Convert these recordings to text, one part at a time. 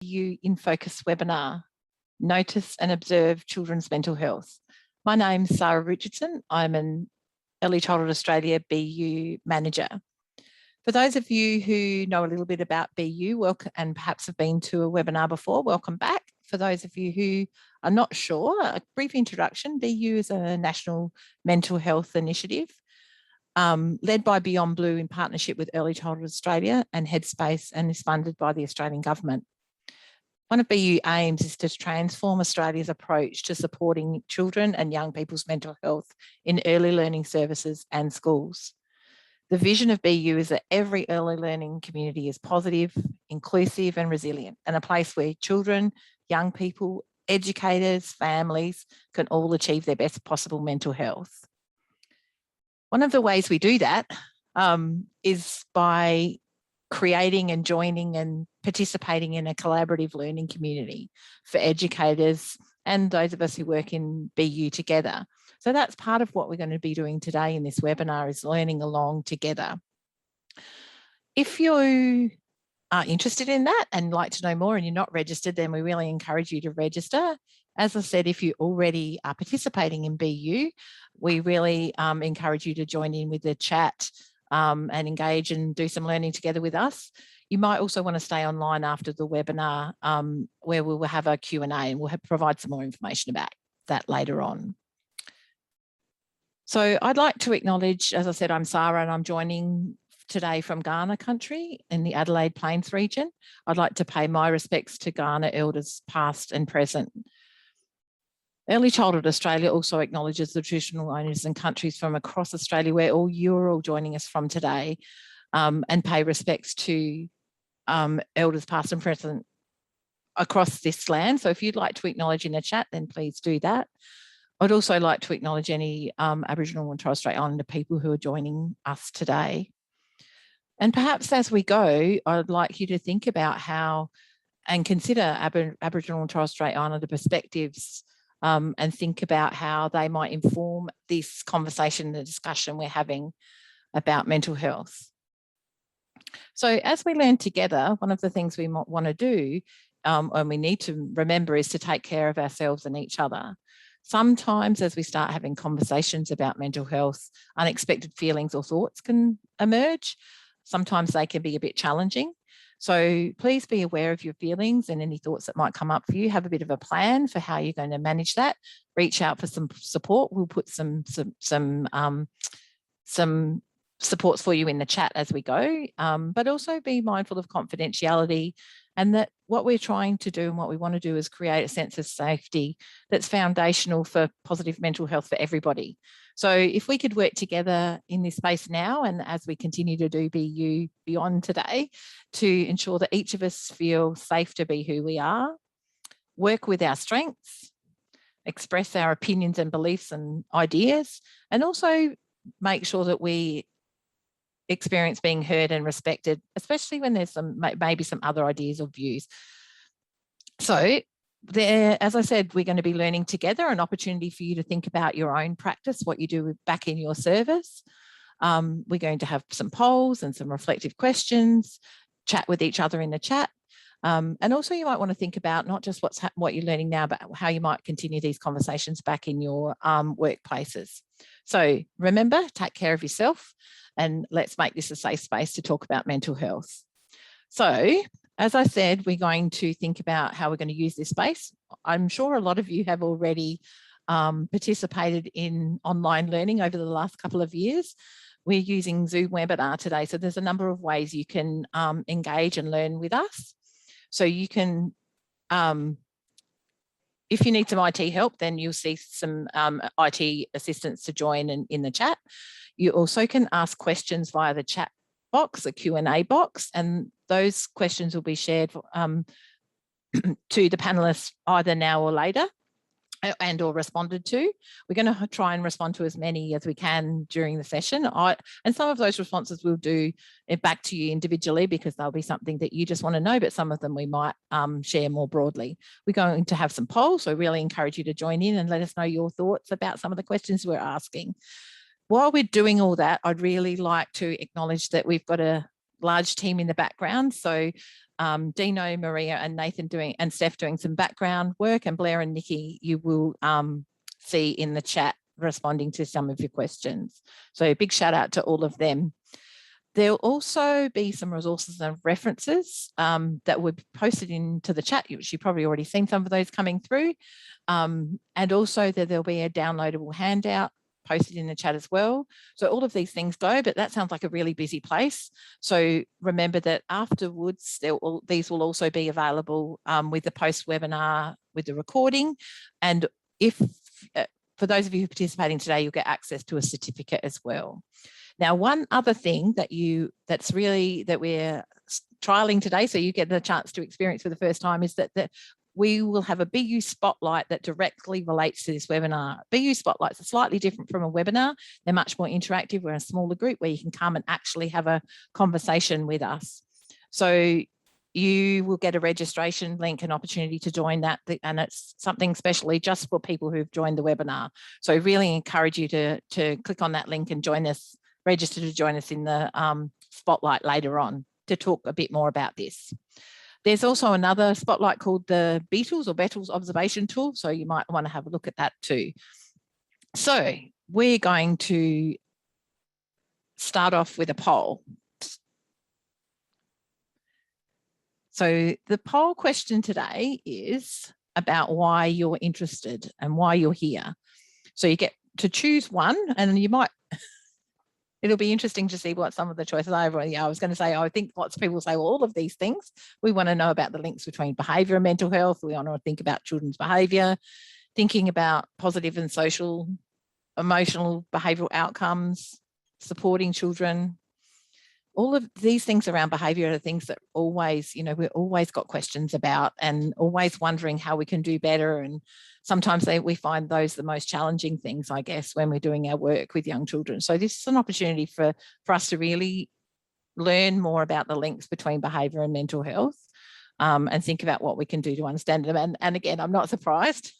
You in Focus webinar, Notice and Observe Children's Mental Health. My name's Sarah Richardson. I'm an Early Childhood Australia BU manager. For those of you who know a little bit about BU and perhaps have been to a webinar before, welcome back. For those of you who are not sure, a brief introduction. BU is a national mental health initiative led by Beyond Blue in partnership with Early Childhood Australia and Headspace, and is funded by the Australian Government. One of BU aims is to transform Australia's approach to supporting children and young people's mental health in early learning services and schools. The vision of BU is that every early learning community is positive, inclusive and resilient, and a place where children, young people, educators, families can all achieve their best possible mental health. One of the ways we do that is by creating and joining and participating in a collaborative learning community for educators and those of us who work in BU together. So that's part of what we're going to be doing today in this webinar, is learning along together. If you are interested in that and like to know more and you're not registered, then we really encourage you to register. As I said, if you already are participating in BU, we really encourage you to join in with the chat and engage and do some learning together with us. You might also want to stay online after the webinar where we will have a Q&A, and we'll provide some more information about that later on. So I'd like to acknowledge, as I said, I'm Sarah and I'm joining today from Kaurna country in the Adelaide Plains region. I'd like to pay my respects to Kaurna elders past and present. Early Childhood Australia also acknowledges the traditional owners and countries from across Australia where you're all joining us from today, and pay respects to elders past and present across this land. So if you'd like to acknowledge in the chat, then please do that. I'd also like to acknowledge any Aboriginal and Torres Strait Islander people who are joining us today. And perhaps as we go, I'd like you to think about how and consider Aboriginal and Torres Strait Islander perspectives and think about how they might inform this conversation, the discussion we're having about mental health. So as we learn together, one of the things we might want to do and we need to remember is to take care of ourselves and each other. Sometimes as we start having conversations about mental health, unexpected feelings or thoughts can emerge. Sometimes they can be a bit challenging. So please be aware of your feelings and any thoughts that might come up for you. Have a bit of a plan for how you're going to manage that. Reach out for some support. We'll put some supports for you in the chat as we go, but also be mindful of confidentiality, and that what we're trying to do and what we want to do is create a sense of safety that's foundational for positive mental health for everybody. So if we could work together in this space now and as we continue to do BU beyond today to ensure that each of us feel safe to be who we are, work with our strengths, express our opinions and beliefs and ideas, and also make sure that we experience being heard and respected, especially when there's maybe some other ideas or views. So there, as I said, we're going to be learning together, an opportunity for you to think about your own practice, what you do back in your service. We're going to have some polls and some reflective questions, chat with each other in the chat. And also you might want to think about not just what you're learning now, but how you might continue these conversations back in your workplaces. So remember, take care of yourself, and let's make this a safe space to talk about mental health. So as I said, we're going to think about how we're going to use this space. I'm sure a lot of you have already participated in online learning over the last couple of years. We're using Zoom webinar today, so there's a number of ways you can engage and learn with us. So you can, if you need some IT help, then you'll see some IT assistants to join in the chat. You also can ask questions via the chat box, the Q&A box, and those questions will be shared to the panelists either now or later and or responded to. We're going to try and respond to as many as we can during the session. And some of those responses we'll do back to you individually because they'll be something that you just want to know, but some of them we might share more broadly. We're going to have some polls, so I really encourage you to join in and let us know your thoughts about some of the questions we're asking. While we're doing all that, I'd really like to acknowledge that we've got a large team in the background. So Dino, Maria and Nathan and Steph doing some background work, and Blair and Nikki you will see in the chat responding to some of your questions. So a big shout out to all of them. There'll also be some resources and references that were posted into the chat, which you've probably already seen some of those coming through. And also there'll be a downloadable handout posted in the chat as well. So all of these things go, but that sounds like a really busy place. So remember that afterwards, these will also be available with the post-webinar, with the recording. And if, for those of you participating today, you'll get access to a certificate as well. Now, one other thing that we're trialing today, so you get the chance to experience for the first time, is that we will have a BU Spotlight that directly relates to this webinar. BU Spotlights are slightly different from a webinar. They're much more interactive. We're in a smaller group where you can come and actually have a conversation with us. So you will get a registration link and opportunity to join that, and it's something specially just for people who've joined the webinar. So I really encourage you to click on that link and join us, register to join us in the Spotlight later on to talk a bit more about this. There's also another Spotlight called the Beatles Observation Tool, so you might want to have a look at that too. So we're going to start off with a poll. So the poll question today is about why you're interested and why you're here. So you get to choose one, and you might, it'll be interesting to see what some of the choices are. I was going to say, I think lots of people say, well, all of these things. We want to know about the links between behaviour and mental health. We want to think about children's behaviour, thinking about positive and social, emotional behavioural outcomes, supporting children. All of these things around behaviour are things that always, we're always got questions about and always wondering how we can do better. And sometimes we find those the most challenging things, I guess, when we're doing our work with young children. So this is an opportunity for us to really learn more about the links between behaviour and mental health, and think about what we can do to understand them. And again, I'm not surprised.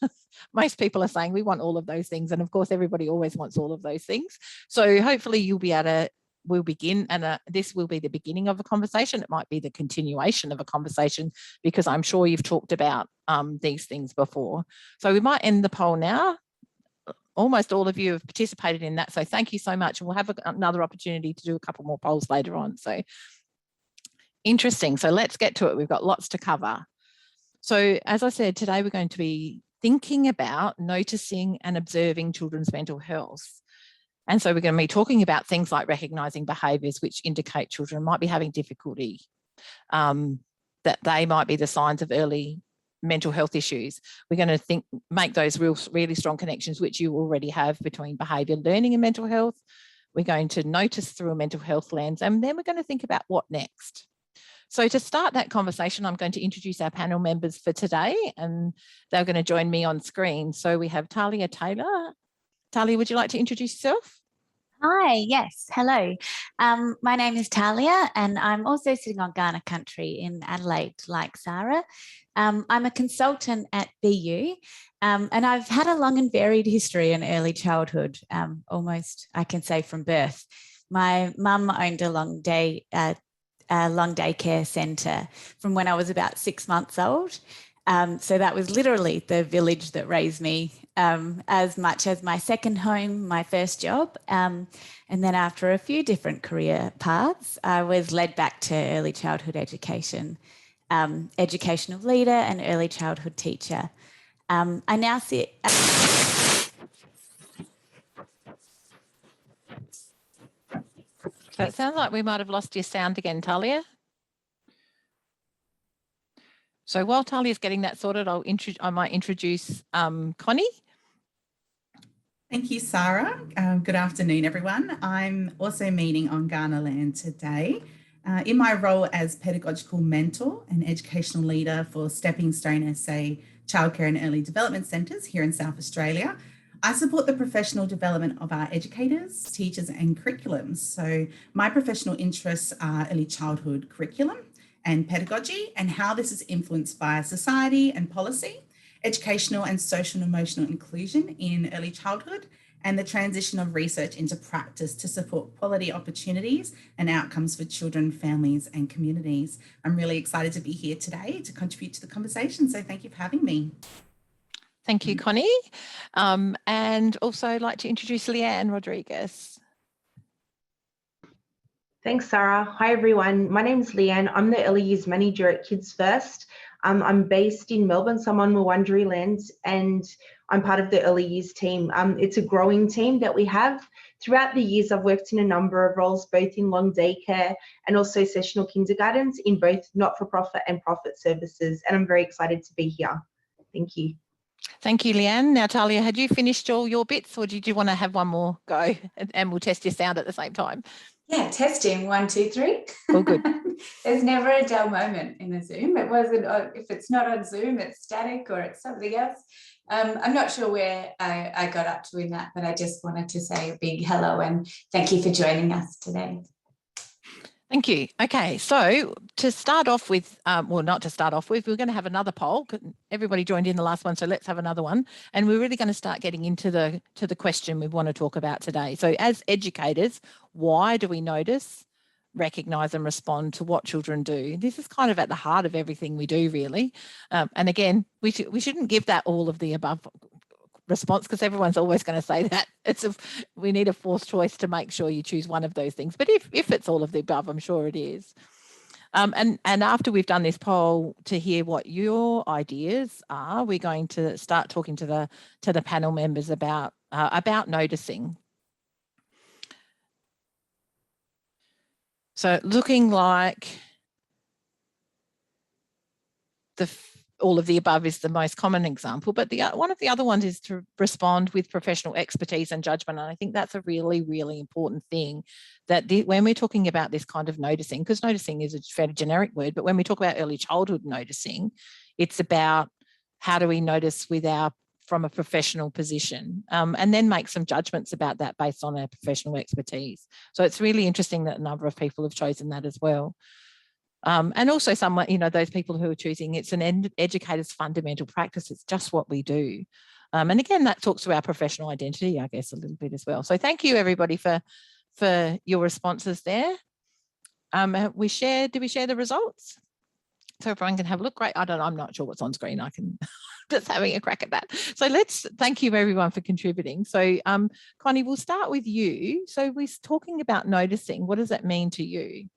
Most people are saying we want all of those things. And of course, everybody always wants all of those things. So hopefully you'll be able to, we'll begin, and this will be the beginning of a conversation. It might be the continuation of a conversation, because I'm sure you've talked about these things before. So we might end the poll now. Almost all of you have participated in that, so thank you so much. And we'll have another opportunity to do a couple more polls later on. So interesting. So let's get to it. We've got lots to cover. So as I said, today we're going to be thinking about noticing and observing children's mental health. And so we're going to be talking about things like recognising behaviours which indicate children might be having difficulty, that they might be the signs of early mental health issues. We're going to make those really strong connections, which you already have, between behaviour learning and mental health. We're going to notice through a mental health lens, and then we're going to think about what next. So to start that conversation, I'm going to introduce our panel members for today, and they're going to join me on screen. So we have Talia Taylor. Talia, would you like to introduce yourself? Hi, yes, hello. My name is Talia, and I'm also sitting on Kaurna country in Adelaide, like Sarah. I'm a consultant at BU, and I've had a long and varied history in early childhood, almost, I can say, from birth. My mum owned a long daycare centre from when I was about 6 months old. So that was literally the village that raised me, as much as my second home, my first job. And then after a few different career paths, I was led back to early childhood education, educational leader and early childhood teacher. I now sit... So it sounds like we might have lost your sound again, Talia. So while Talia's getting that sorted, I might introduce Connie. Thank you, Sarah. Good afternoon, everyone. I'm also meeting on Kaurna land today in my role as pedagogical mentor and educational leader for Stepping Stone SA childcare and early development centres here in South Australia. I support the professional development of our educators, teachers and curriculums. So my professional interests are early childhood curriculum and pedagogy, and how this is influenced by society and policy, educational and social and emotional inclusion in early childhood, and the transition of research into practice to support quality opportunities and outcomes for children, families and communities. I'm really excited to be here today to contribute to the conversation, so thank you for having me. Thank you, Connie. And also I'd like to introduce Leanne Rodriguez. Thanks, Sarah. Hi, everyone. My name's Leanne. I'm the Early Years Manager at Kids First. I'm based in Melbourne, so I'm on Wurundjeri land, and I'm part of the Early Years team. It's a growing team that we have. Throughout the years, I've worked in a number of roles, both in long daycare and also sessional kindergartens in both not-for-profit and profit services, and I'm very excited to be here. Thank you. Thank you, Leanne. Now, Talia, had you finished all your bits, or did you want to have one more go and we'll test your sound at the same time? Yeah, testing 1, 2, 3. Oh, good. There's never a dull moment in a Zoom. It wasn't, if it's not on Zoom, it's static or it's something else. I'm not sure where I got up to in that, but I just wanted to say a big hello and thank you for joining us today. Thank you. Okay, so to start off with, well, not to start off with, we're going to have another poll. Everybody joined in the last one, so let's have another one. And we're really going to start getting into the question we want to talk about today. So as educators, why do we notice, recognise and respond to what children do? This is kind of at the heart of everything we do, really. And again, we shouldn't give that all of the above response, because everyone's always going to say that. We need a forced choice to make sure you choose one of those things. But if it's all of the above, I'm sure it is. And after we've done this poll to hear what your ideas are, we're going to start talking to the panel members about noticing. So looking like all of the above is the most common example, but one of the other ones is to respond with professional expertise and judgment. And I think that's a really, really important thing, that when we're talking about this kind of noticing, because noticing is a fairly generic word, but when we talk about early childhood noticing, it's about how do we notice from a professional position, and then make some judgments about that based on our professional expertise. So it's really interesting that a number of people have chosen that as well. And also those people who are choosing, it's an educator's fundamental practice. It's just what we do. And again, that talks to our professional identity, I guess, a little bit as well. So thank you, everybody, for your responses there. Did we share the results? So everyone can have a look. Great. I'm not sure what's on screen. I can just having a crack at that. So thank you everyone for contributing. So Connie, we'll start with you. So we're talking about noticing. What does that mean to you?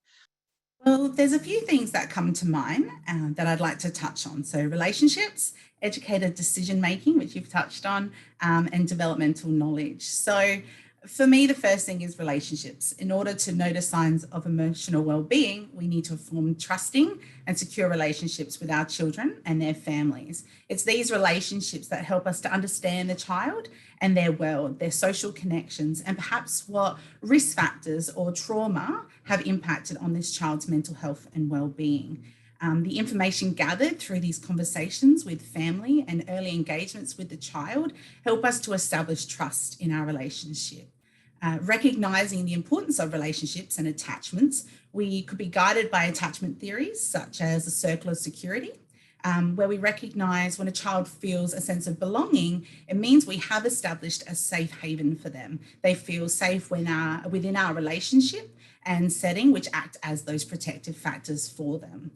Well, there's a few things that come to mind that I'd like to touch on. So relationships, educated decision-making, which you've touched on, and developmental knowledge. So for me, the first thing is relationships. In order to notice signs of emotional well-being, we need to form trusting and secure relationships with our children and their families. It's these relationships that help us to understand the child and their world, their social connections, and perhaps what risk factors or trauma have impacted on this child's mental health and well-being. The information gathered through these conversations with family and early engagements with the child help us to establish trust in our relationship. Recognizing the importance of relationships and attachments, we could be guided by attachment theories such as the circle of security, where we recognize when a child feels a sense of belonging, it means we have established a safe haven for them. They feel safe within our relationship and setting, which act as those protective factors for them.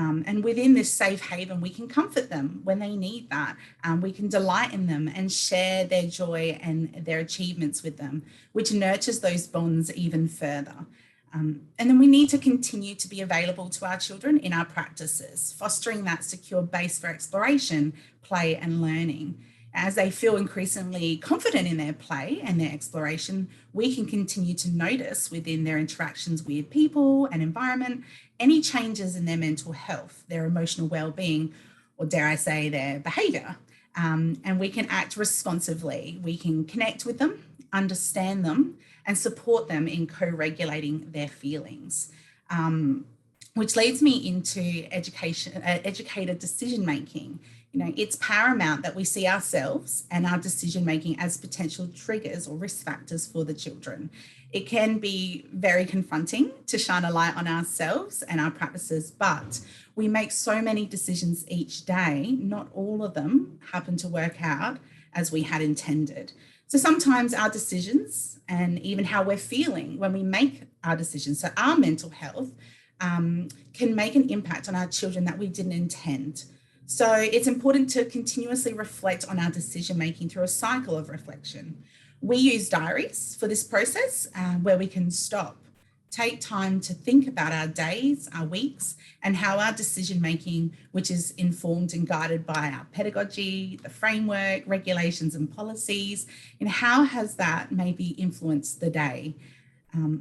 And within this safe haven, we can comfort them when they need that. We can delight in them and share their joy and their achievements with them, which nurtures those bonds even further. And then we need to continue to be available to our children in our practices, fostering that secure base for exploration, play and learning. As they feel increasingly confident in their play and their exploration, we can continue to notice within their interactions with people and environment any changes in their mental health, their emotional well-being, or dare I say their behaviour. And we can act responsively. We can connect with them, understand them, and support them in co-regulating their feelings. Which leads me into educated decision-making. It's paramount that we see ourselves and our decision-making as potential triggers or risk factors for the children. It can be very confronting to shine a light on ourselves and our practices, but we make so many decisions each day. Not all of them happen to work out as we had intended. So sometimes our decisions and even how we're feeling when we make our decisions, so our mental health, can make an impact on our children that we didn't intend. So it's important to continuously reflect on our decision making through a cycle of reflection. We use diaries for this process where we can stop, take time to think about our days, our weeks, and how our decision making, which is informed and guided by our pedagogy, the framework, regulations and policies, and how has that maybe influenced the day.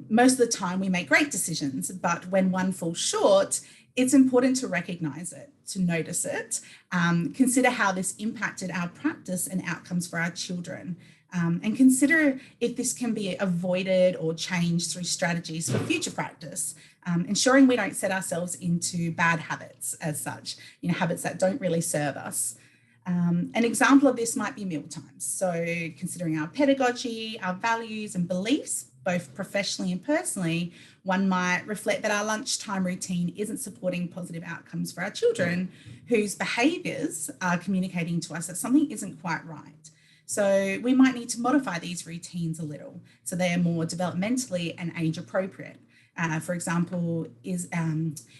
Most of the time we make great decisions, but when one falls short, it's important to recognise it, to notice it, consider how this impacted our practice and outcomes for our children, and consider if this can be avoided or changed through strategies for future practice, ensuring we don't set ourselves into bad habits as such, habits that don't really serve us. An example of this might be mealtimes. So considering our pedagogy, our values and beliefs, both professionally and personally, one might reflect that our lunchtime routine isn't supporting positive outcomes for our children whose behaviours are communicating to us that something isn't quite right. So we might need to modify these routines a little so they are more developmentally and age appropriate. For example, if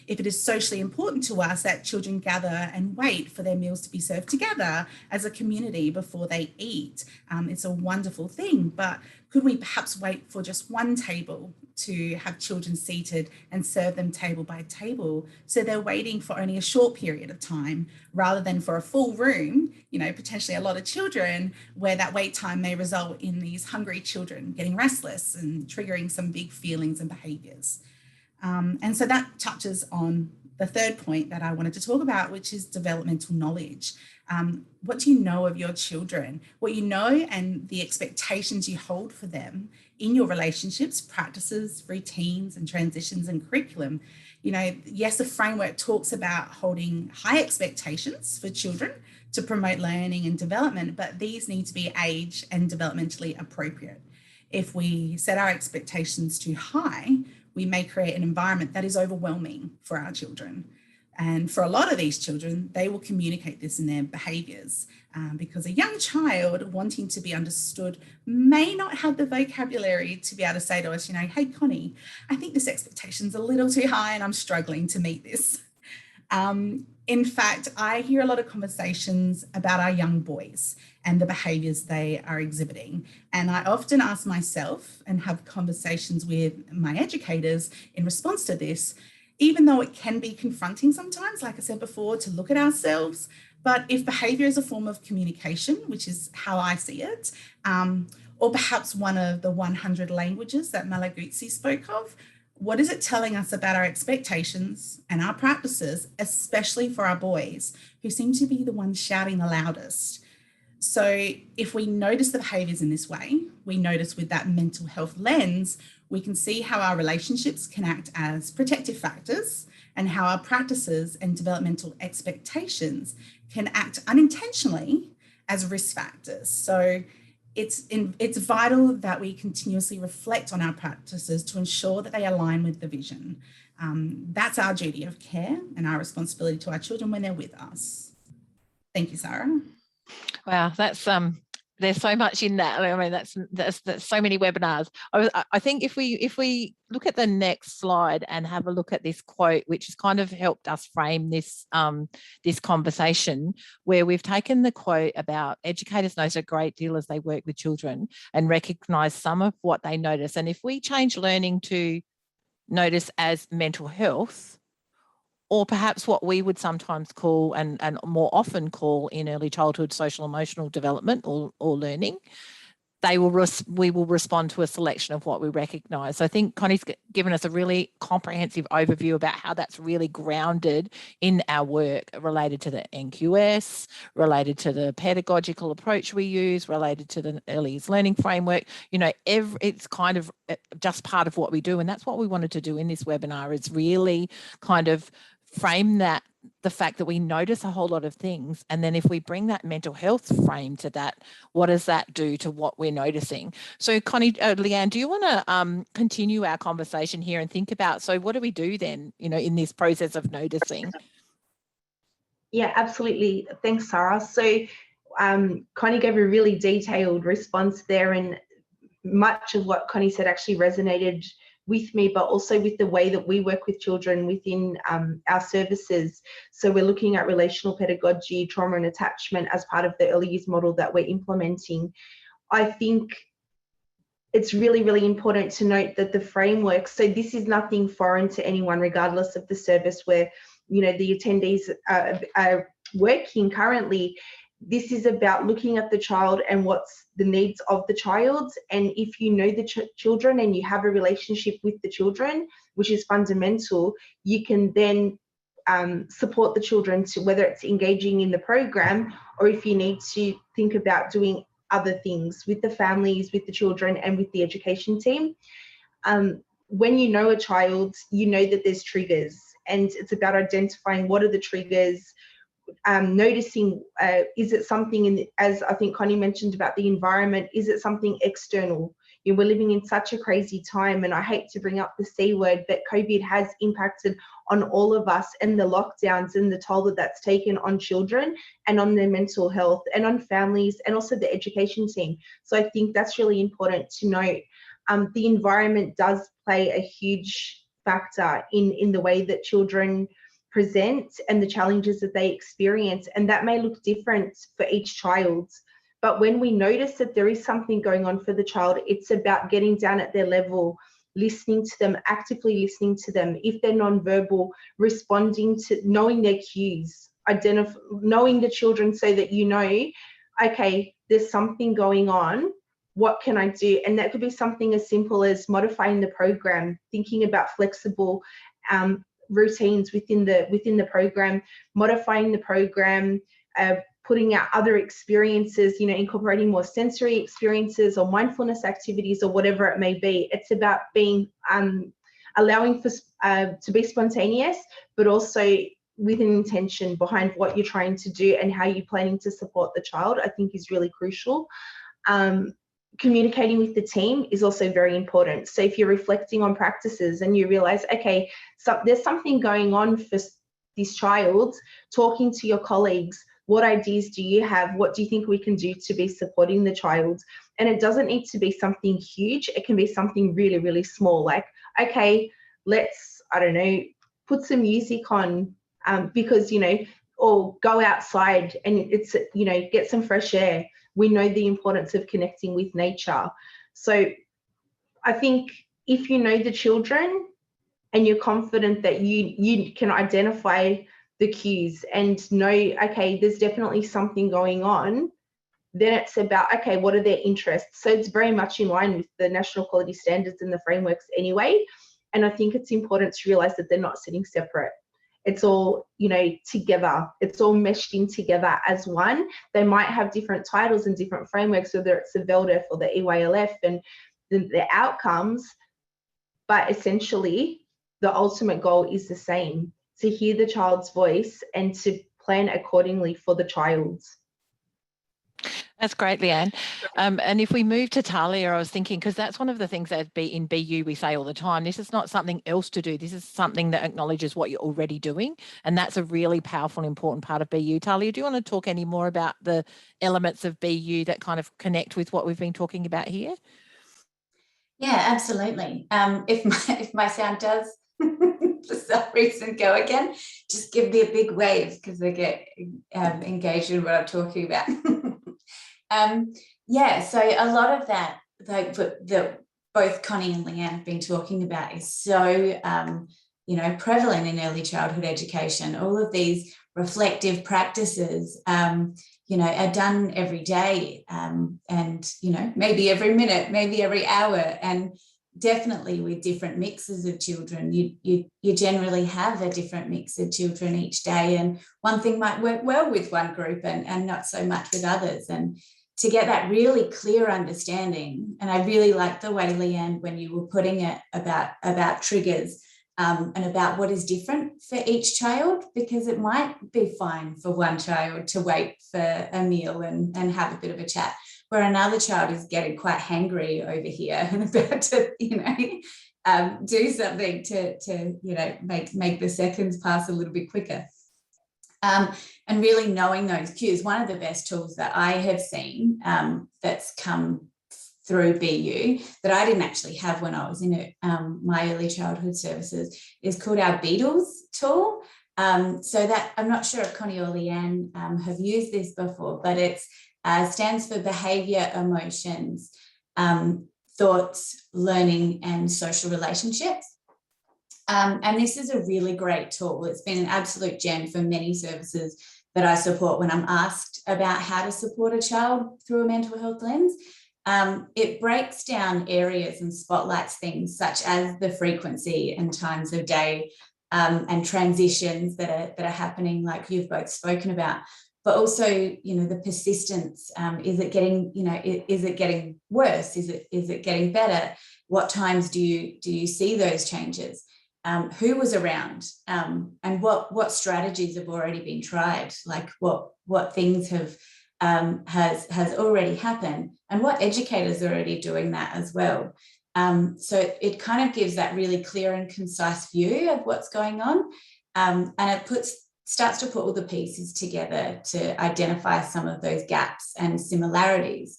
it is socially important to us that children gather and wait for their meals to be served together as a community before they eat, it's a wonderful thing, but could we perhaps wait for just one table to have children seated and serve them table by table so they're waiting for only a short period of time rather than for a full room, potentially a lot of children, where that wait time may result in these hungry children getting restless and triggering some big feelings and behaviours. And so that touches on the third point that I wanted to talk about, which is developmental knowledge. What do you know of your children? What you know and the expectations you hold for them in your relationships, practices, routines and transitions and curriculum. Yes, the framework talks about holding high expectations for children to promote learning and development, but these need to be age and developmentally appropriate. If we set our expectations too high, we may create an environment that is overwhelming for our children. And for a lot of these children, they will communicate this in their behaviours because a young child wanting to be understood may not have the vocabulary to be able to say to us, hey, Connie, I think this expectation's a little too high and I'm struggling to meet this. In fact, I hear a lot of conversations about our young boys and the behaviours they are exhibiting. And I often ask myself and have conversations with my educators in response to this, even though it can be confronting sometimes, like I said before, to look at ourselves. But if behaviour is a form of communication, which is how I see it, or perhaps one of the 100 languages that Malaguzzi spoke of, what is it telling us about our expectations and our practices, especially for our boys, who seem to be the ones shouting the loudest? So if we notice the behaviours in this way, we notice with that mental health lens, we can see how our relationships can act as protective factors and how our practices and developmental expectations can act unintentionally as risk factors. So it's vital that we continuously reflect on our practices to ensure that they align with the vision. That's our duty of care and our responsibility to our children when they're with us. Thank you, Sarah. Wow, that's there's so much in that. I mean, that's so many webinars. I think if we look at the next slide and have a look at this quote, which has kind of helped us frame this this conversation, where we've taken the quote about educators notice a great deal as they work with children and recognise some of what they notice. And if we change learning to notice as mental health, or perhaps what we would sometimes call and more often call in early childhood social emotional development or learning, we will respond to a selection of what we recognise. So I think Connie's given us a really comprehensive overview about how that's really grounded in our work related to the NQS, related to the pedagogical approach we use, related to the early years learning framework. It's kind of just part of what we do. And that's what we wanted to do in this webinar, is really kind of frame the fact that we notice a whole lot of things, and then if we bring that mental health frame to that, what does that do to what we're noticing? So Connie, Leanne, do you want to continue our conversation here and think about, so what do we do then, in this process of noticing? Yeah, absolutely. Thanks, Sarah. So Connie gave a really detailed response there, and much of what Connie said actually resonated with me, but also with the way that we work with children within our services. So we're looking at relational pedagogy, trauma and attachment as part of the early years model that we're implementing. I think it's really, really important to note that the framework, so this is nothing foreign to anyone, regardless of the service where, you know, the attendees are working currently. This is about looking at the child and what's the needs of the child. And if you know the children and you have a relationship with the children, which is fundamental, you can then support the children to whether it's engaging in the program, or if you need to think about doing other things with the families, with the children, and with the education team. When you know a child, you know that there's triggers, and it's about identifying what are the triggers, noticing, is it something as I think Connie mentioned about the environment, is it something external? You know, we're living in such a crazy time, and I hate to bring up the C word, but COVID has impacted on all of us, and the lockdowns and the toll that that's taken on children and on their mental health and on families and also the education team. So I think that's really important to note. The environment does play a huge factor in the way that children present and the challenges that they experience, and that may look different for each child. But when we notice that there is something going on for the child, it's about getting down at their level, listening to them, actively listening to them. If they're nonverbal, responding to, knowing their cues, knowing the children so that you know, okay, there's something going on, what can I do? And that could be something as simple as modifying the program, thinking about flexible routines within the program, modifying the program, putting out other experiences, you know, incorporating more sensory experiences or mindfulness activities or whatever it may be. It's about being allowing for to be spontaneous, but also with an intention behind what you're trying to do and how you're planning to support the child, I think is really crucial. Communicating with the team is also very important. So if you're reflecting on practices and you realize, okay, so there's something going on for this child, talking to your colleagues, what ideas do you have? What do you think we can do to be supporting the child? And it doesn't need to be something huge. It can be something really, really small. Like, okay, let's, I don't know, put some music on because, you know, or go outside and it's, you know, get some fresh air. We know the importance of connecting with nature. So I think if you know the children and you're confident that you can identify the cues and know, okay, there's definitely something going on, then it's about, okay, what are their interests? So it's very much in line with the national quality standards and the frameworks anyway. And I think it's important to realize that they're not sitting separate. It's all, you know, together. It's all meshed in together as one. They might have different titles and different frameworks, whether it's the VELDF or the EYLF and the outcomes, but essentially the ultimate goal is the same, to hear the child's voice and to plan accordingly for the child. That's great, Leanne. And if we move to Talia, I was thinking, because that's one of the things that in BU we say all the time, this is not something else to do. This is something that acknowledges what you're already doing. And that's a really powerful and important part of BU. Talia, do you want to talk any more about the elements of BU that kind of connect with what we've been talking about here? Yeah, absolutely. If my sound does for some reason go again, just give me a big wave because I get engaged in what I'm talking about. Yeah, so a lot of that, that both Connie and Leanne have been talking about, is so you know, prevalent in early childhood education. All of these reflective practices, you know, are done every day, and you know, maybe every minute, maybe every hour, and definitely with different mixes of children. You generally have a different mix of children each day, and one thing might work well with one group and not so much with others. And to get that really clear understanding, and I really like the way, Leanne, when you were putting it about triggers and about what is different for each child, because it might be fine for one child to wait for a meal and have a bit of a chat, where another child is getting quite hangry over here and about to, you know, do something to you know, make the seconds pass a little bit quicker. And really knowing those cues. One of the best tools that I have seen that's come through BU that I didn't actually have when I was in it, my early childhood services, is called our Beatles tool. So that, I'm not sure if Connie or Leanne have used this before, but it stands for behaviour, emotions, thoughts, learning and social relationships. And this is a really great tool. It's been an absolute gem for many services that I support when I'm asked about how to support a child through a mental health lens. It breaks down areas and spotlights things such as the frequency and times of day and transitions that are happening, like you've both spoken about. But also, the persistence. Is it getting, is it getting worse? Is it getting better? What times do you see those changes? Who was around, and what strategies have already been tried? Like what things has already happened, and what educators are already doing that as well. So it kind of gives that really clear and concise view of what's going on, and it starts to put all the pieces together to identify some of those gaps and similarities.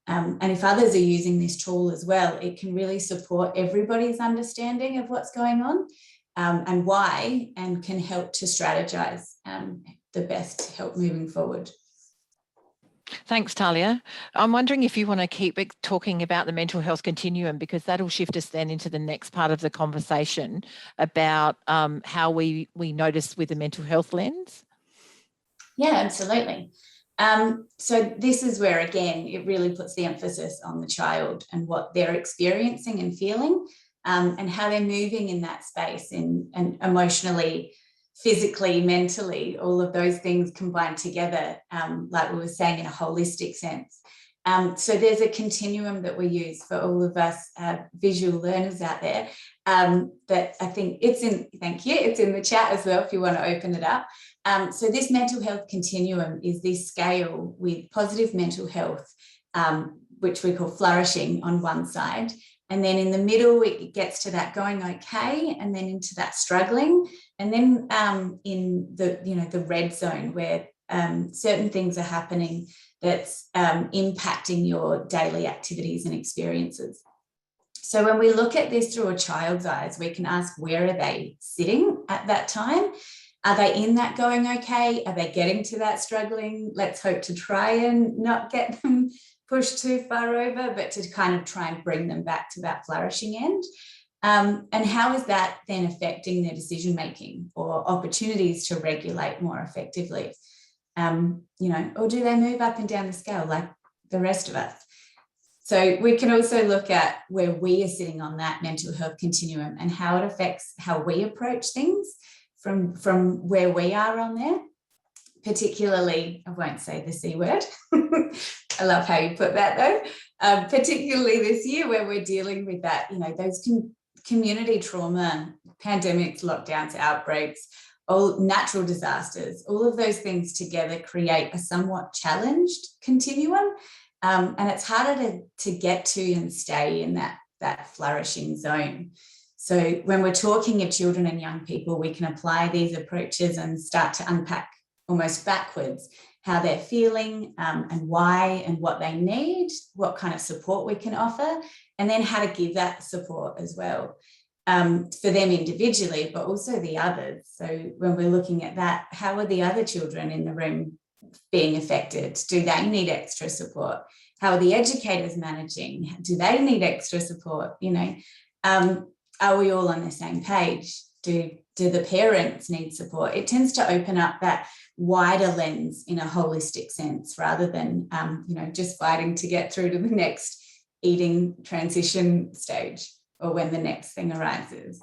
And if others are using this tool as well, it can really support everybody's understanding of what's going on and why, and can help to strategize the best help moving forward. Thanks, Talia. I'm wondering if you want to keep talking about the mental health continuum, because that'll shift us then into the next part of the conversation about how we notice with the mental health lens. Yeah, absolutely. So this is where, again, it really puts the emphasis on the child and what they're experiencing and feeling, and how they're moving in that space, and emotionally, physically, mentally, all of those things combined together, like we were saying, in a holistic sense. So there's a continuum that we use for all of us visual learners out there, that I think it's in the chat as well if you want to open it up. So this mental health continuum is this scale with positive mental health, which we call flourishing, on one side. And then in the middle, it gets to that going okay, and then into that struggling. And then in the red zone, where certain things are happening that's impacting your daily activities and experiences. So when we look at this through a child's eyes, we can ask, where are they sitting at that time? Are they in that going okay? Are they getting to that struggling? Let's hope to try and not get them pushed too far over, but to kind of try and bring them back to that flourishing end. And how is that then affecting their decision making or opportunities to regulate more effectively? Or do they move up and down the scale like the rest of us? So we can also look at where we are sitting on that mental health continuum and how it affects how we approach things from where we are on there. Particularly, I won't say the C word. I love how you put that though. Particularly this year, where we're dealing with that, those community trauma, pandemics, lockdowns, outbreaks, all natural disasters, all of those things together create a somewhat challenged continuum. And it's harder to get to and stay in that flourishing zone. So when we're talking of children and young people, we can apply these approaches and start to unpack almost backwards how they're feeling, and why, and what they need, what kind of support we can offer, and then how to give that support as well, for them individually, but also the others. So when we're looking at that, how are the other children in the room being affected? Do they need extra support? How are the educators managing? Do they need extra support? Are we all on the same page? Do the parents need support? It tends to open up that wider lens in a holistic sense, rather than just fighting to get through to the next eating transition stage, or when the next thing arises.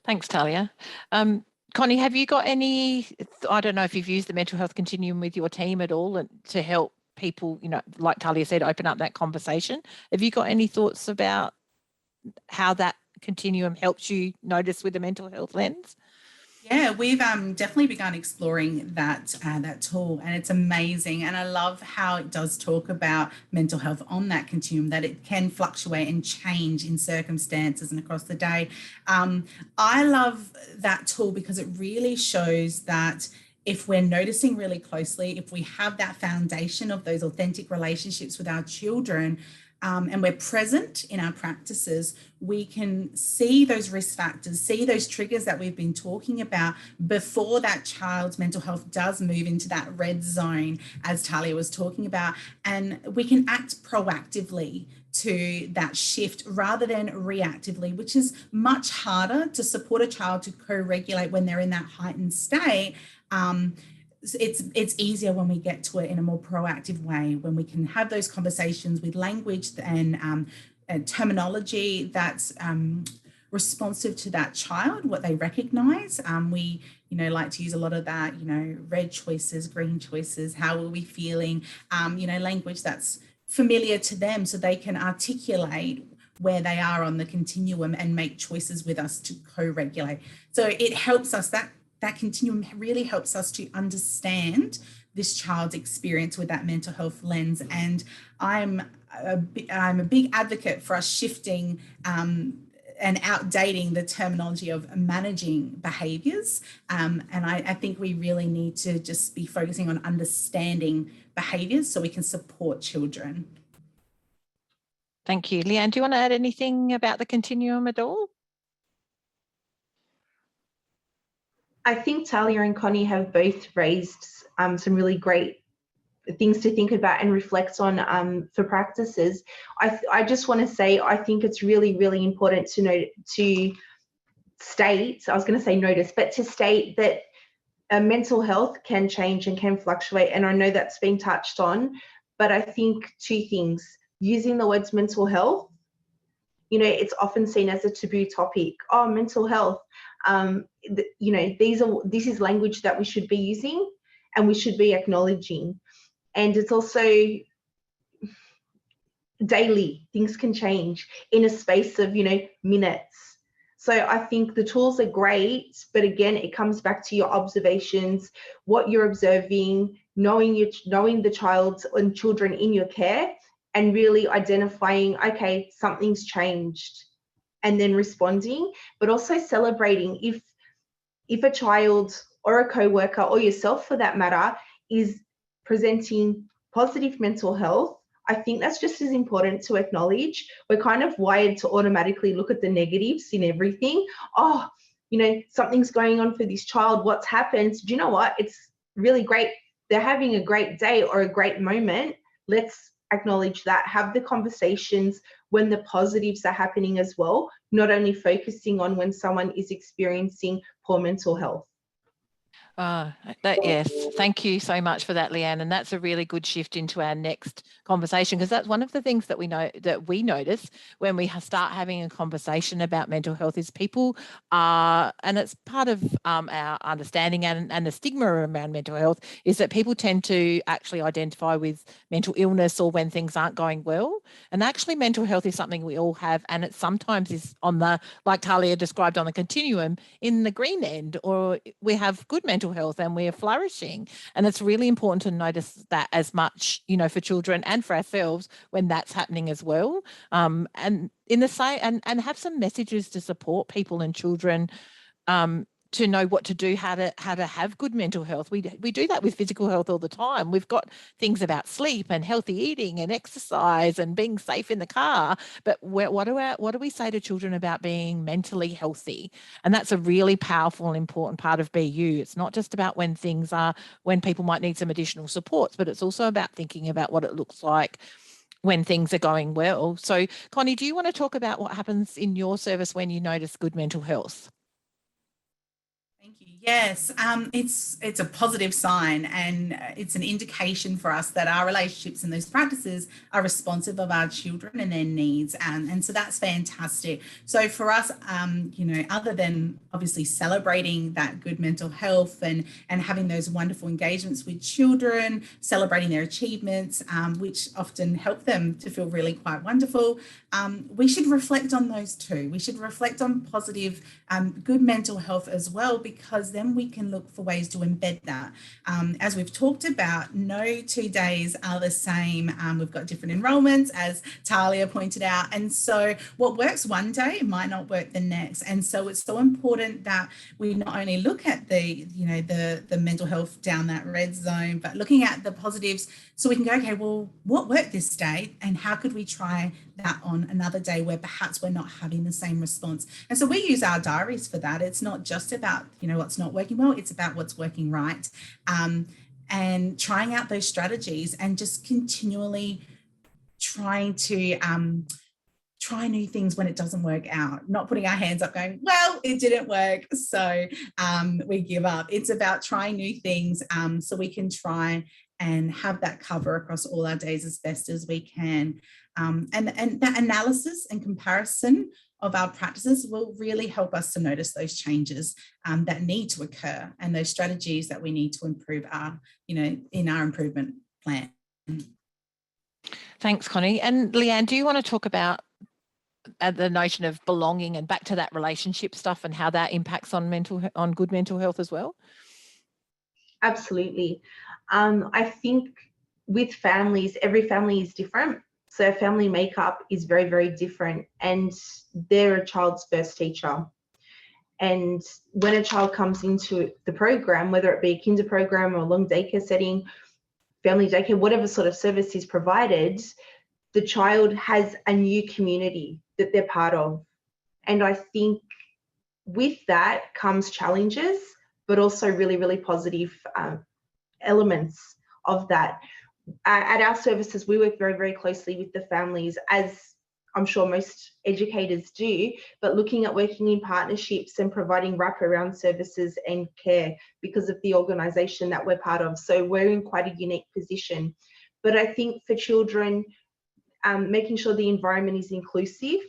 Thanks, Talia. Connie, have you got any, I don't know if you've used the mental health continuum with your team at all to help people, like Talia said, open up that conversation. Have you got any thoughts about how that continuum helps you notice with the mental health lens? Yeah, we've definitely begun exploring that that tool, and it's amazing. And I love how it does talk about mental health on that continuum, that it can fluctuate and change in circumstances and across the day. I love that tool because it really shows that if we're noticing really closely, if we have that foundation of those authentic relationships with our children, and we're present in our practices, we can see those risk factors, see those triggers that we've been talking about before that child's mental health does move into that red zone, as Talia was talking about, and we can act proactively to that shift rather than reactively, which is much harder to support a child to co-regulate when they're in that heightened state. It's easier when we get to it in a more proactive way, when we can have those conversations with language and terminology that's responsive to that child, what they recognize. We, like to use a lot of that, red choices, green choices, how are we feeling, language that's familiar to them so they can articulate where they are on the continuum and make choices with us to co-regulate. So it helps us, that continuum really helps us to understand this child's experience with that mental health lens. And I'm a big advocate for us shifting and outdating the terminology of managing behaviours. And I think we really need to just be focusing on understanding behaviours so we can support children. Thank you. Leanne, do you want to add anything about the continuum at all? I think Talia and Connie have both raised some really great things to think about and reflect on for practices. I just want to say, I think it's really, really important to state, I was going to say notice, but to state that mental health can change and can fluctuate. And I know that's been touched on, but I think two things. Using the words mental health, it's often seen as a taboo topic. Oh, mental health. This is language that we should be using and we should be acknowledging. And it's also daily, things can change in a space of, minutes. So I think the tools are great, but again, it comes back to your observations, what you're observing, knowing the child and children in your care, and really identifying, okay, something's changed, and then responding, but also celebrating if a child or a co-worker or yourself for that matter is presenting positive mental health. I think that's just as important to acknowledge. We're kind of wired to automatically look at the negatives in everything. Oh, something's going on for this child. What's happened? Do you know what? It's really great. They're having a great day or a great moment. Let's acknowledge that, have the conversations when the positives are happening as well, not only focusing on when someone is experiencing poor mental health. Yes, thank you so much for that, Leanne. And that's a really good shift into our next conversation, because that's one of the things that we notice when we start having a conversation about mental health is people are, and it's part of our understanding and the stigma around mental health is that people tend to actually identify with mental illness or when things aren't going well. And actually mental health is something we all have, and it sometimes is on the, like Talia described, on the continuum in the green end, or we have good mental health and we're flourishing. And it's really important to notice that as much, for children and for ourselves when that's happening as well. And in the same, and have some messages to support people and children to know what to do, how to have good mental health. We do that with physical health all the time. We've got things about sleep and healthy eating and exercise and being safe in the car. But what do we say to children about being mentally healthy? And that's a really powerful and important part of BU. It's not just about when people might need some additional supports, but it's also about thinking about what it looks like when things are going well. So, Connie, do you want to talk about what happens in your service when you notice good mental health? Thank you. Yes, it's a positive sign, and it's an indication for us that our relationships and those practices are responsive of our children and their needs, and so that's fantastic. So for us, other than obviously celebrating that good mental health and having those wonderful engagements with children, celebrating their achievements, which often help them to feel really quite wonderful, we should reflect on those too. We should reflect on positive, good mental health as well, because because then we can look for ways to embed that. As we've talked about, no 2 days are the same. We've got different enrollments, as Talia pointed out. And so what works one day might not work the next. And so it's so important that we not only look at the mental health down that red zone, but looking at the positives so we can go, okay, well, what worked this day and how could we try that on another day where perhaps we're not having the same response. And so we use our diaries for that. It's not just about, what's not working well, it's about what's working right. And trying out those strategies and just continually trying to try new things when it doesn't work out, not putting our hands up going, well, it didn't work, so we give up. It's about trying new things so we can try and have that cover across all our days as best as we can. And that analysis and comparison of our practices will really help us to notice those changes that need to occur and those strategies that we need to improve our, in our improvement plan. Thanks, Connie. And Leanne, do you want to talk about the notion of belonging and back to that relationship stuff and how that impacts on good mental health as well? Absolutely. I think with families, every family is different. So family makeup is very, very different, and they're a child's first teacher. And when a child comes into the program, whether it be a kinder program or a long daycare setting, family daycare, whatever sort of service is provided, the child has a new community that they're part of. And I think with that comes challenges, but also really, really positive elements of that. At our services, we work very, very closely with the families, as I'm sure most educators do, but looking at working in partnerships and providing wraparound services and care because of the organisation that we're part of. So we're in quite a unique position. But I think for children, making sure the environment is inclusive,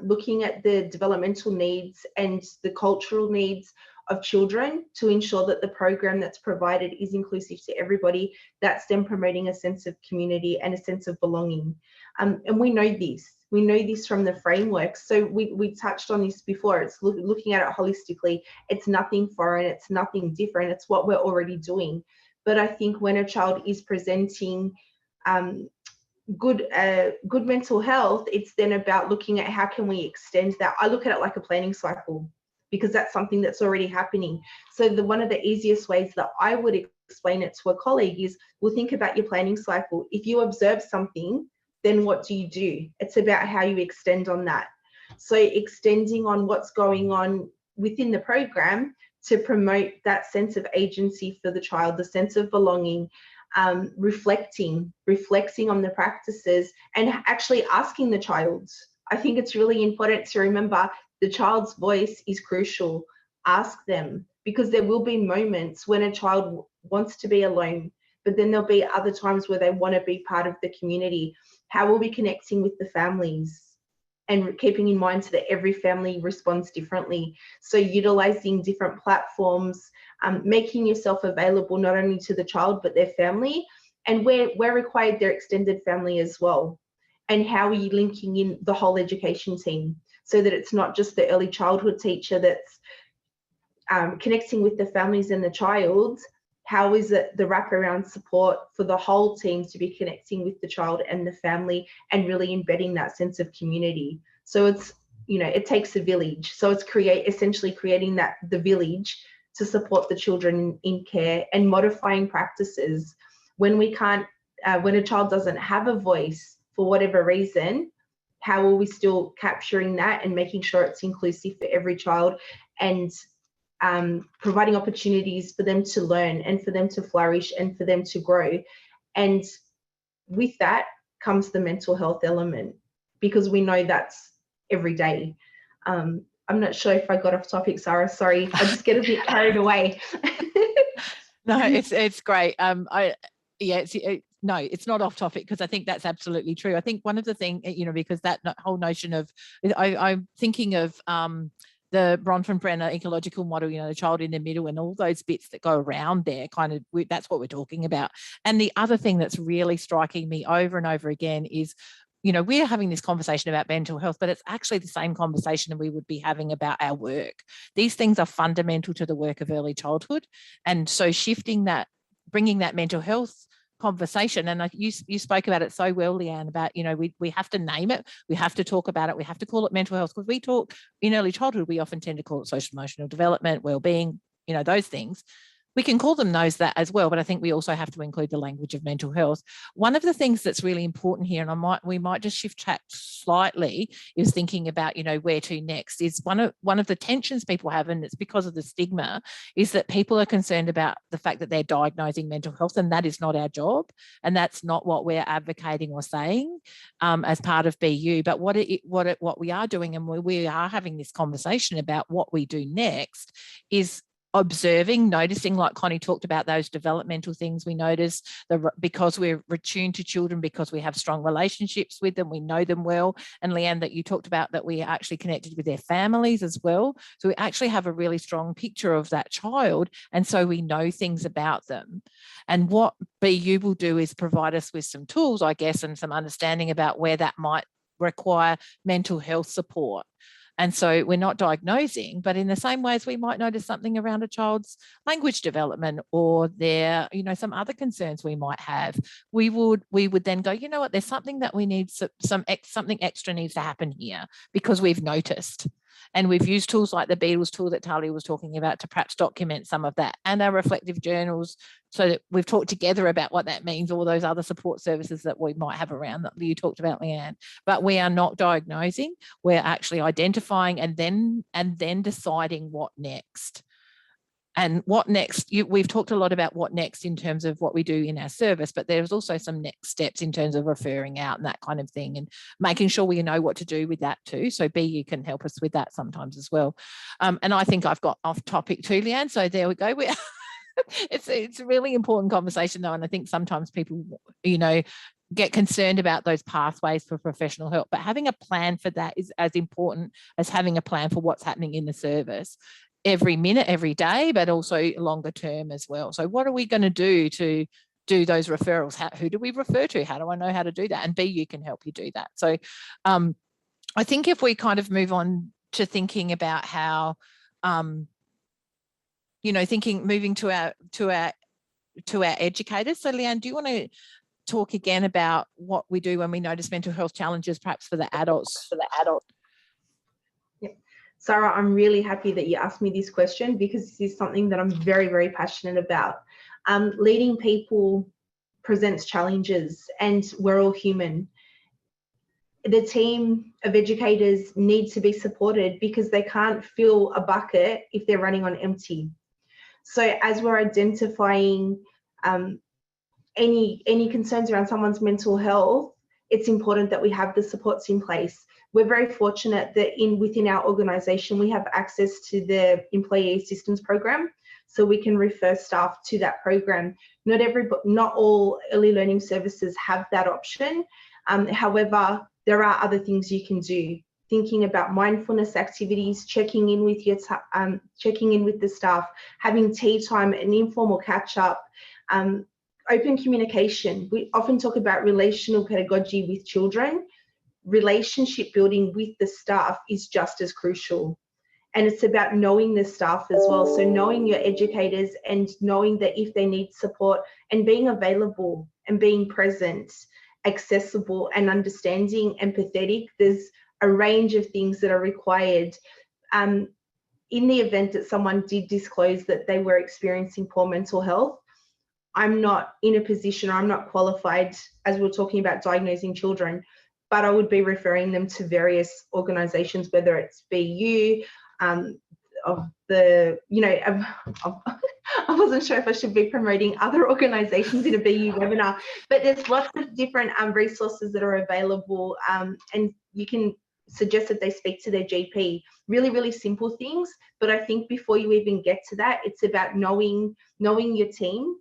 looking at the developmental needs and the cultural needs of children to ensure that the program that's provided is inclusive to everybody, that's then promoting a sense of community and a sense of belonging. And we know this from the framework. So we touched on this before. It's looking at it holistically. It's nothing foreign, it's nothing different, it's what we're already doing. But I think when a child is presenting good mental health, it's then about looking at how can we extend that. I look at it like a planning cycle, because that's something that's already happening. So one of the easiest ways that I would explain it to a colleague is, well, think about your planning cycle. If you observe something, then what do? It's about how you extend on that. So extending on what's going on within the program to promote that sense of agency for the child, the sense of belonging, reflecting on the practices and actually asking the child. I think it's really important to remember the child's voice is crucial. Ask them, because there will be moments when a child wants to be alone, but then there'll be other times where they want to be part of the community. How are we connecting with the families? And keeping in mind that every family responds differently. So utilizing different platforms, making yourself available not only to the child, but their family, and where required, their extended family as well. And how are you linking in the whole education team so that it's not just the early childhood teacher that's connecting with the families and the child? How is it the wraparound support for the whole team to be connecting with the child and the family and really embedding that sense of community? So it's, it takes a village. So it's essentially creating the village to support the children in care and modifying practices. When we can't, when a child doesn't have a voice for whatever reason, how are we still capturing that and making sure it's inclusive for every child, and providing opportunities for them to learn and for them to flourish and for them to grow? And with that comes the mental health element, because we know that's every day. I'm not sure if I got off topic, Sarah. Sorry, I just get a bit carried away. No, it's great. No, it's not off topic, because I think that's absolutely true. I think one of the things, because that whole notion of, I'm thinking of the bronfenbrenner ecological model, the child in the middle and all those bits that go around there, that's what we're talking about. And the other thing that's really striking me over and over again is you know, we're having this conversation about mental health, but it's actually the same conversation we would be having about our work. These things are fundamental to the work of early childhood. And so shifting that, bringing that mental health conversation, and you spoke about it so well, Leanne, about, you know, we have to name it, we have to talk about it, we have to call it mental health, because we talk in early childhood, we often tend to call it social emotional development, well-being, you know, those things. We can call them those that as well, but I think we also have to include the language of mental health. One of the things that's really important here, and we might just shift track slightly, is thinking about, you know, where to next. Is one of the tensions people have, and it's because of the stigma, is that people are concerned about the fact that they're diagnosing mental health, and that is not our job, and that's not what we're advocating or saying as part of BU. But what we are doing, and we are having this conversation about what we do next, is observing, noticing, like Connie talked about, those developmental things we notice, because we're attuned to children, because we have strong relationships with them, we know them well. And Leanne, that you talked about, that we are actually connected with their families as well. So we actually have a really strong picture of that child. And so we know things about them. And what BU will do is provide us with some tools, I guess, and some understanding about where that might require mental health support. And so we're not diagnosing, but in the same way as we might notice something around a child's language development, or their, you know, some other concerns we might have, we would then go, you know what, there's something that we need, something extra needs to happen here, because we've noticed. And we've used tools like the Beatles tool that Talia was talking about to perhaps document some of that, and our reflective journals, so that we've talked together about what that means, all those other support services that we might have around that you talked about, Leanne. But we are not diagnosing, we're actually identifying and then deciding what next. And what next, we've talked a lot about what next in terms of what we do in our service, but there's also some next steps in terms of referring out and that kind of thing, and making sure we know what to do with that too. So BU can help us with that sometimes as well. And I think I've got off topic too, Leanne. So there we go. It's a really important conversation though. And I think sometimes people, you know, get concerned about those pathways for professional help, but having a plan for that is as important as having a plan for what's happening in the service every minute, every day, but also longer term as well. So what are we going to do those referrals? Who do we refer to? How do I know how to do that? And BU can help you do that. So I think if we kind of move on to thinking about how, you know, moving to our educators. So Leanne, do you want to talk again about what we do when we notice mental health challenges, perhaps for the adults? Yep. Sarah, I'm really happy that you asked me this question, because this is something that I'm very, very passionate about. Leading people presents challenges, and we're all human. The team of educators need to be supported, because they can't fill a bucket if they're running on empty. So as we're identifying any concerns around someone's mental health, it's important that we have the supports in place. We're very fortunate that within our organisation, we have access to the Employee Assistance Program, so we can refer staff to that program. Not all early learning services have that option. However, there are other things you can do. Thinking about mindfulness activities, checking in with the staff, having tea time, an informal catch up, open communication. We often talk about relational pedagogy with children. Relationship building with the staff is just as crucial. And it's about knowing the staff as well. So knowing your educators and knowing that if they need support, and being available and being present, accessible and understanding, empathetic. There's a range of things that are required. In the event that someone did disclose that they were experiencing poor mental health, I'm not in a position, or I'm not qualified, as we're talking about diagnosing children, but I would be referring them to various organisations, whether it's BU, I wasn't sure if I should be promoting other organisations in a BU webinar, but there's lots of different resources that are available, and you can suggest that they speak to their GP. Really, really simple things, but I think before you even get to that, it's about knowing your team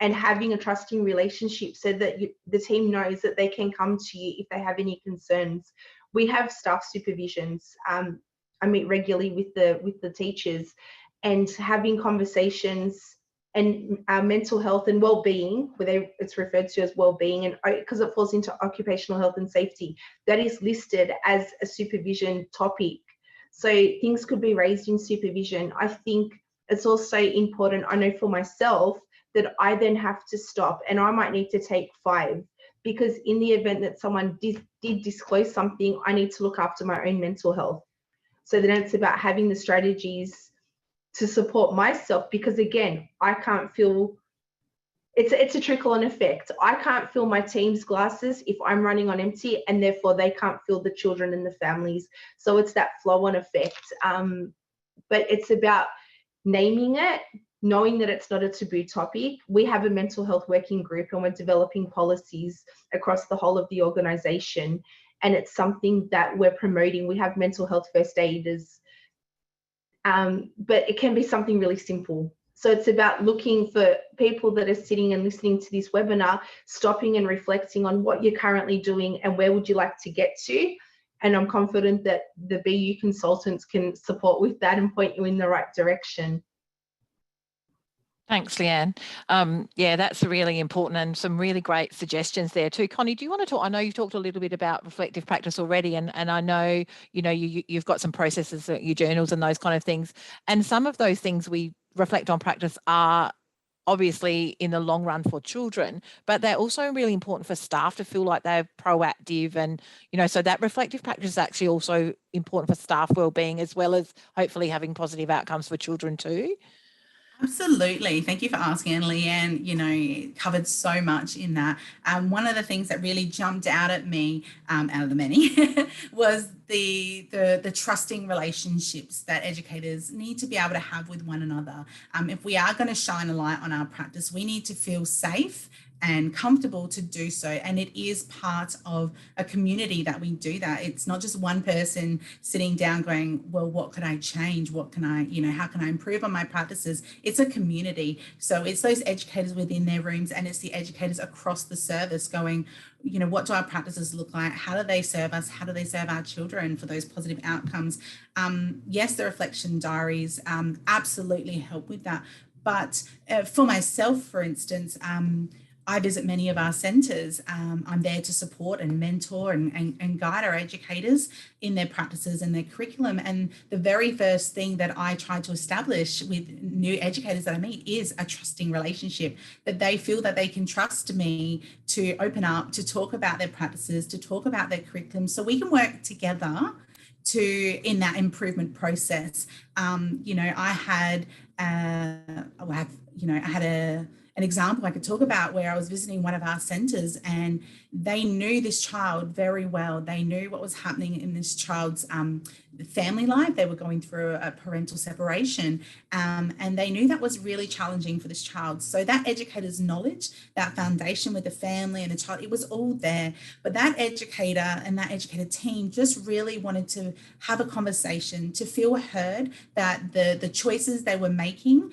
and having a trusting relationship, so that the team knows that they can come to you if they have any concerns. We have staff supervisions. I meet regularly with the teachers, and having conversations and mental health and well-being, where it's referred to as well-being, and because it falls into occupational health and safety, that is listed as a supervision topic. So things could be raised in supervision. I think it's also important, I know for myself, that I then have to stop and I might need to take 5, because in the event that someone did disclose something, I need to look after my own mental health. So then it's about having the strategies to support myself, because again, I can't feel, it's a trickle-on effect. I can't fill my team's glasses if I'm running on empty, and therefore they can't fill the children and the families. So it's that flow-on effect. But it's about naming it, knowing that it's not a taboo topic. We have a mental health working group and we're developing policies across the whole of the organisation, and it's something that we're promoting. We have mental health first aiders, but it can be something really simple. So it's about looking for people that are sitting and listening to this webinar, stopping and reflecting on what you're currently doing and where would you like to get to. And I'm confident that the BU consultants can support with that and point you in the right direction. Thanks, Leanne. Yeah, that's really important and some really great suggestions there too. Connie, do you want to talk? I know you've talked a little bit about reflective practice already, and I know, you know, you've got some processes, your journals and those kind of things. And some of those things we reflect on practice are obviously in the long run for children, but they're also really important for staff to feel like they're proactive, and, you know, so that reflective practice is actually also important for staff wellbeing, as well as hopefully having positive outcomes for children too. Absolutely. Thank you for asking. And Leanne, you know, covered so much in that. One of the things that really jumped out at me, out of the many, was the trusting relationships that educators need to be able to have with one another. If we are going to shine a light on our practice, we need to feel safe and comfortable to do so. And it is part of a community that we do that. It's not just one person sitting down going, well, what could I change? What can I, you know, how can I improve on my practices? It's a community. So it's those educators within their rooms, and it's the educators across the service going, you know, what do our practices look like? How do they serve us? How do they serve our children for those positive outcomes? Yes, the reflection diaries absolutely help with that. But for myself, for instance, I visit many of our centres. I'm there to support and mentor and guide our educators in their practices and their curriculum. And the very first thing that I try to establish with new educators that I meet is a trusting relationship, that they feel that they can trust me to open up, to talk about their practices, to talk about their curriculum, so we can work together in that improvement process. You know, I had an example I could talk about where I was visiting one of our centres, and they knew this child very well. They knew what was happening in this child's family life. They were going through a parental separation, and they knew that was really challenging for this child. So that educator's knowledge, that foundation with the family and the child, it was all there. But that educator and that educator team just really wanted to have a conversation, to feel heard, that the choices they were making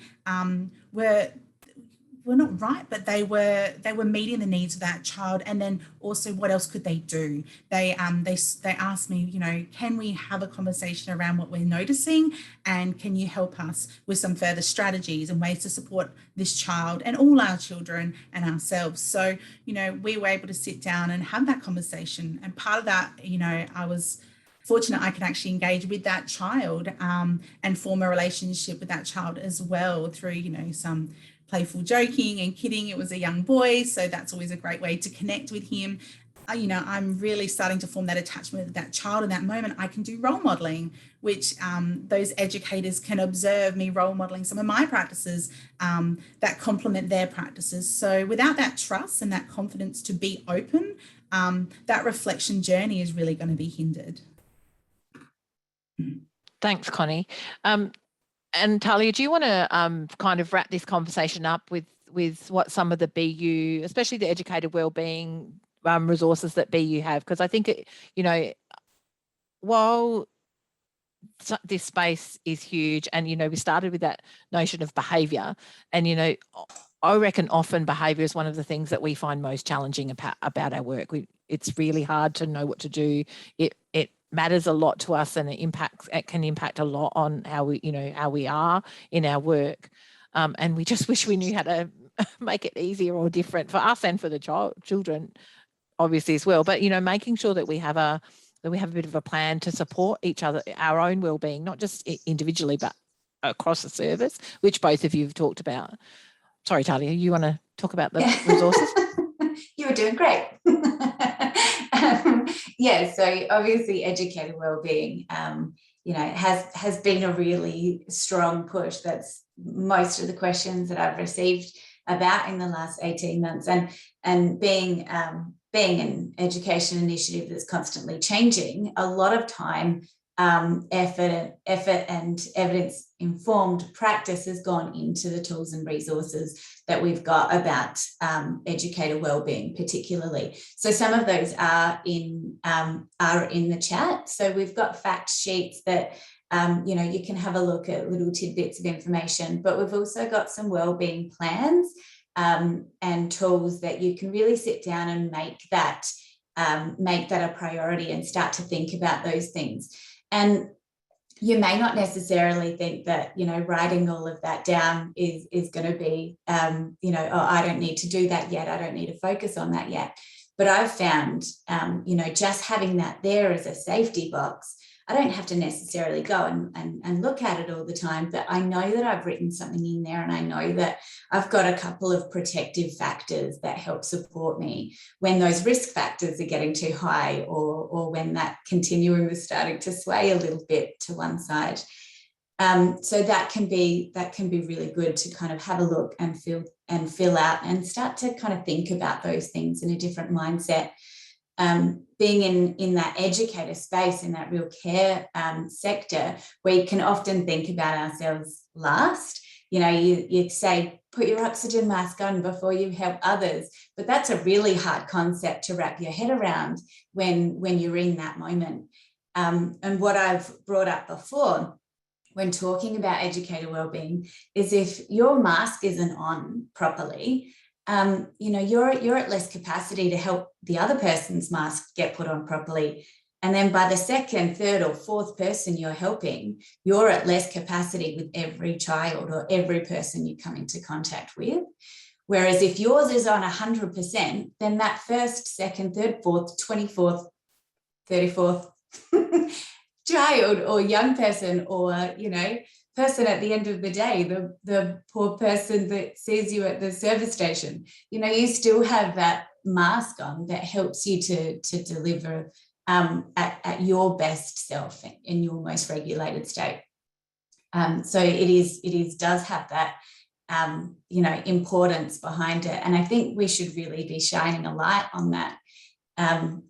were not right, but they were meeting the needs of that child. And then also, what else could they do? They asked me, you know, can we have a conversation around what we're noticing, and can you help us with some further strategies and ways to support this child and all our children and ourselves? So, you know, we were able to sit down and have that conversation. And part of that, you know, I was fortunate I could actually engage with that child and form a relationship with that child as well through, you know, some playful joking and kidding. It was a young boy, so that's always a great way to connect with him. You know, I'm really starting to form that attachment with that child. In that moment, I can do role modeling, which those educators can observe me role modeling some of my practices that complement their practices. So without that trust and that confidence to be open, that reflection journey is really going to be hindered. Thanks, Connie. And Talia, do you want to kind of wrap this conversation up with what some of the BU, especially the educator wellbeing resources that BU have? Because I think, you know, while this space is huge, and, you know, we started with that notion of behaviour, and, you know, I reckon often behaviour is one of the things that we find most challenging about our work. It's really hard to know what to do. It matters a lot to us, and it can impact a lot on how we are in our work. And we just wish we knew how to make it easier or different for us and for the children, obviously, as well. But, you know, making sure that we have a bit of a plan to support each other, our own well-being, not just individually, but across the service, which both of you have talked about. Sorry, Talia, you want to talk about the resources? You were doing great. So obviously educator wellbeing, you know, has been a really strong push. That's most of the questions that I've received about in the last 18 months. And being an education initiative that's constantly changing, a lot of time, effort and evidence-informed practice has gone into the tools and resources that we've got about educator wellbeing, particularly. So some of those are in the chat. So we've got fact sheets that you know, you can have a look at little tidbits of information, but we've also got some wellbeing plans and tools that you can really sit down and make that a priority and start to think about those things. And you may not necessarily think that, you know, writing all of that down is going to be, you know, oh, I don't need to do that yet. I don't need to focus on that yet. But I've found, you know, just having that there as a safety box, I don't have to necessarily go and look at it all the time, but I know that I've written something in there, and I know that I've got a couple of protective factors that help support me when those risk factors are getting too high, or when that continuum is starting to sway a little bit to one side. So that can be really good to kind of have a look and fill out and start to kind of think about those things in a different mindset. Being in that educator space, in that real care sector, we can often think about ourselves last. You know, you say, put your oxygen mask on before you help others, but that's a really hard concept to wrap your head around when you're in that moment. And what I've brought up before when talking about educator wellbeing is if your mask isn't on properly, you know, you're at less capacity to help the other person's mask get put on properly. And then by the second, third, or fourth person you're helping, you're at less capacity with every child or every person you come into contact with. Whereas if yours is on 100%, then that first, second, third, fourth, 24th, 34th child or young person, or, you know, person at the end of the day, the poor person that sees you at the service station, you know, you still have that mask on that helps you to deliver at your best self in your most regulated state. So it does have that you know, importance behind it, and I think we should really be shining a light on that,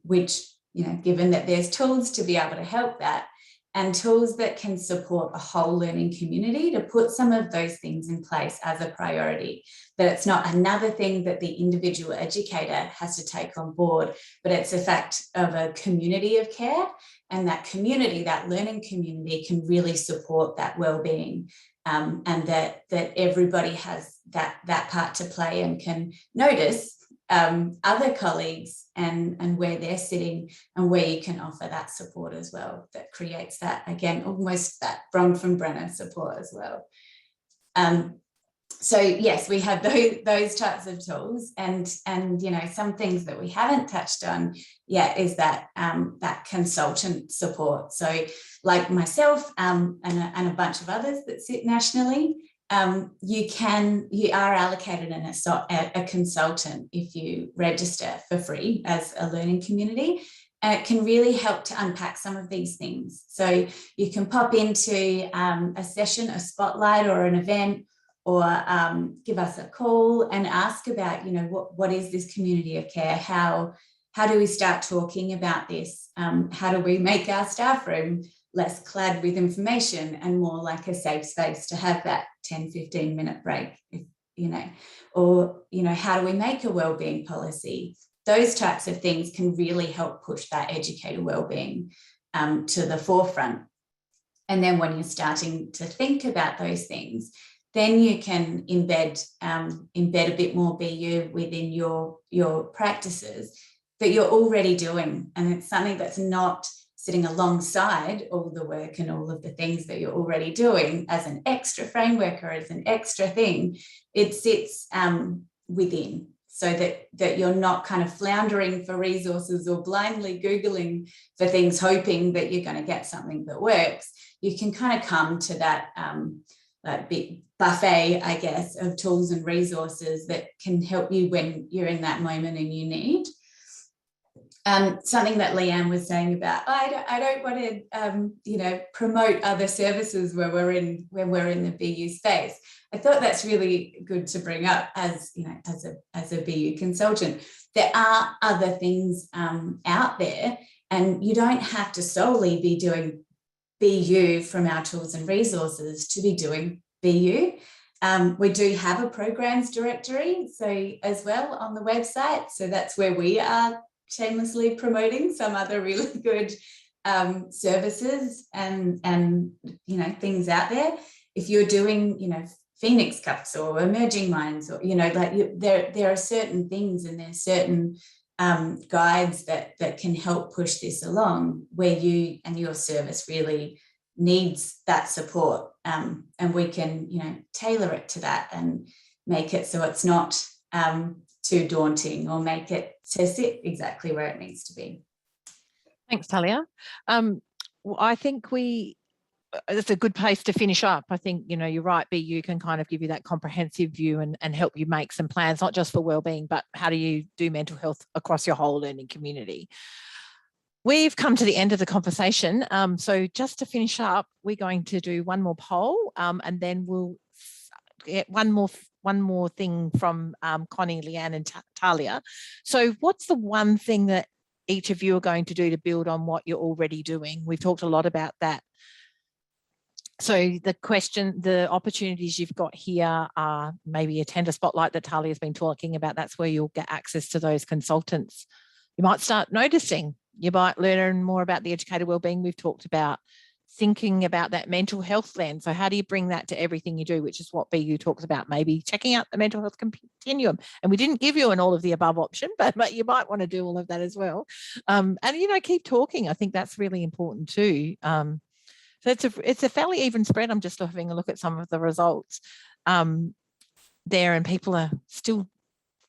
which, you know, given that there's tools to be able to help that, and tools that can support a whole learning community, to put some of those things in place as a priority. That it's not another thing that the individual educator has to take on board, but it's a fact of a community of care, and that community, that learning community, can really support that well-being, and that everybody has that part to play and can notice other colleagues and where they're sitting, and where you can offer that support as well. That creates that, again, almost that bronfenbrenner support as well. So yes, we have those types of tools, and you know, some things that we haven't touched on yet is that that consultant support. So like myself and a bunch of others that sit nationally, you are allocated a consultant if you register for free as a learning community, and it can really help to unpack some of these things. So you can pop into a session, a spotlight, or an event, or give us a call and ask about, you know, what is this community of care? How do we start talking about this? How do we make our staff room less clad with information and more like a safe space to have that 10-15 minute break, if, you know, or, you know, how do we make a wellbeing policy? Those types of things can really help push that educator wellbeing to the forefront. And then when you're starting to think about those things, then you can embed a bit more BU within your practices that you're already doing. And it's something that's not sitting alongside all the work and all of the things that you're already doing as an extra framework or as an extra thing. It sits within, so that you're not kind of floundering for resources or blindly Googling for things, hoping that you're going to get something that works. You can kind of come to that big buffet, I guess, of tools and resources that can help you when you're in that moment and you need. Something that Leanne was saying about, I don't want to, promote other services when we're in the BU space. I thought that's really good to bring up as a BU consultant. There are other things out there, and you don't have to solely be doing BU from our tools and resources to be doing BU. We do have a programs directory, so as well on the website. So that's where we are shamelessly promoting some other really good services and things out there. If you're doing Phoenix Cups or Emerging Minds, or there are certain things and there's certain guides that can help push this along, where you and your service really needs that support, and we can tailor it to that and make it so it's not too daunting, or make it to sit exactly where it needs to be. Thanks, Talia. I think it's a good place to finish up. I think, you're right, BU can kind of give you that comprehensive view and help you make some plans, not just for wellbeing, but how do you do mental health across your whole learning community. We've come to the end of the conversation. So just to finish up, we're going to do one more poll, and then we'll get one more thing from Connie, Leanne and Talia. So what's the one thing that each of you are going to do to build on what you're already doing? We've talked a lot about that. So the opportunities you've got here are maybe attend a spotlight that Talia's been talking about. That's where you'll get access to those consultants. You might start noticing, you might learn more about the educated wellbeing we've talked about, thinking about that mental health lens. So how do you bring that to everything you do, which is what BU talks about, maybe checking out the mental health continuum. And we didn't give you an all of the above option, but you might want to do all of that as well. And, keep talking. I think that's really important too. So it's a fairly even spread. I'm just having a look at some of the results there, and people are still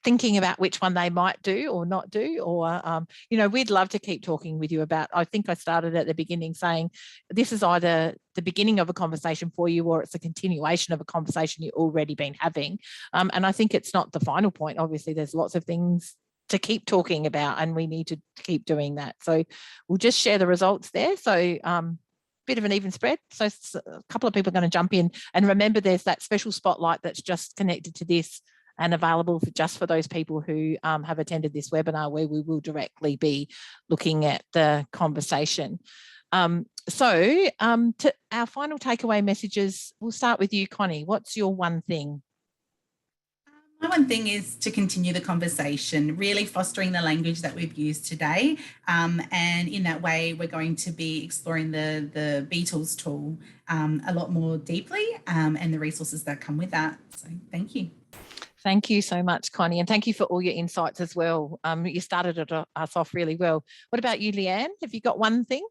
thinking about which one they might do or not do, or, we'd love to keep talking with you about, I think I started at the beginning saying this is either the beginning of a conversation for you, or it's a continuation of a conversation you've already been having. And I think it's not the final point. Obviously, there's lots of things to keep talking about, and we need to keep doing that. So we'll just share the results there. So bit of an even spread. So a couple of people are going to jump in. And remember, there's that special spotlight that's just connected to this and available just for those people who have attended this webinar, where we will directly be looking at the conversation. To our final takeaway messages, we'll start with you, Connie. What's your one thing? My one thing is to continue the conversation, really fostering the language that we've used today. And in that way, we're going to be exploring the Beatles tool a lot more deeply, and the resources that come with that. So thank you. Thank you so much, Connie, and thank you for all your insights as well. You started us off really well. What about you, Leanne? Have you got one thing?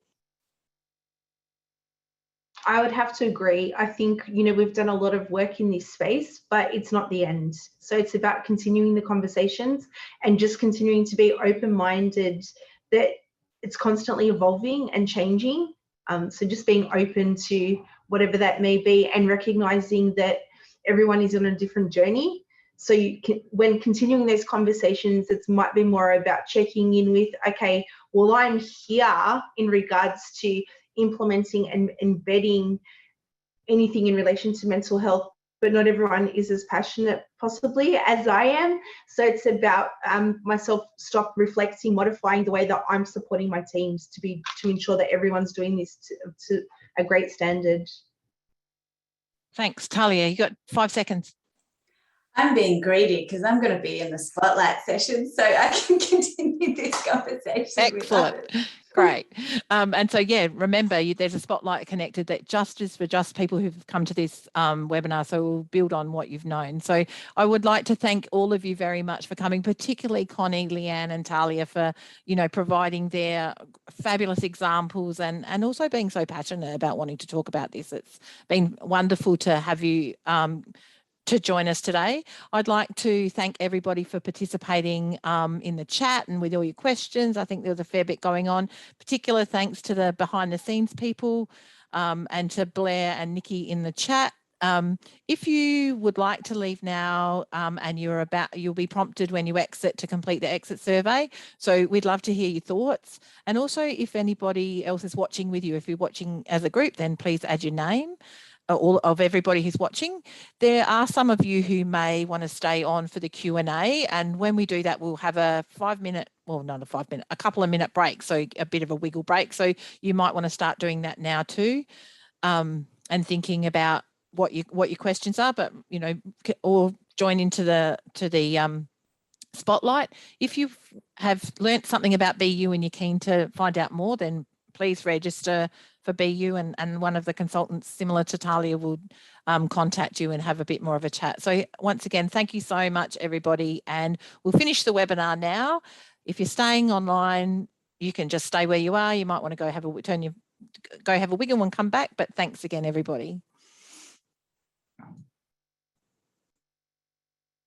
I would have to agree. I think, we've done a lot of work in this space, but it's not the end. So it's about continuing the conversations and just continuing to be open-minded, that it's constantly evolving and changing. So just being open to whatever that may be, and recognizing that everyone is on a different journey. So when continuing those conversations, it might be more about checking in with, okay, well, I'm here in regards to implementing and embedding anything in relation to mental health, but not everyone is as passionate possibly as I am. So it's about myself stop reflecting, modifying the way that I'm supporting my teams to ensure that everyone's doing this to a great standard. Thanks, Talia. You got 5 seconds. I'm being greedy because I'm going to be in the spotlight session, so I can continue this conversation. Excellent. Great. And so, yeah, remember, there's a spotlight connected that just is for just people who've come to this webinar. So we'll build on what you've known. So I would like to thank all of you very much for coming, particularly Connie, Leanne and Talia for, providing their fabulous examples and also being so passionate about wanting to talk about this. It's been wonderful to have you to join us today. I'd like to thank everybody for participating in the chat and with all your questions. I think there was a fair bit going on. Particular thanks to the behind the scenes people and to Blair and Nikki in the chat. If you would like to leave now and you'll be prompted when you exit to complete the exit survey. So we'd love to hear your thoughts. And also if anybody else is watching with you, if you're watching as a group, then please add your name. All of everybody who's watching. There are some of you who may want to stay on for the Q&A, and when we do that we'll have a 5-minute, well not a 5-minute, a couple of minute break, so a bit of a wiggle break. So you might want to start doing that now too, and thinking about what your questions are, but or join into the spotlight. If you have learnt something about BU and you're keen to find out more, then please register for BU and one of the consultants similar to Talia will contact you and have a bit more of a chat. So once again, thank you so much, everybody. And we'll finish the webinar now. If you're staying online, you can just stay where you are. You might want to go have a wiggle and come back. But thanks again, everybody.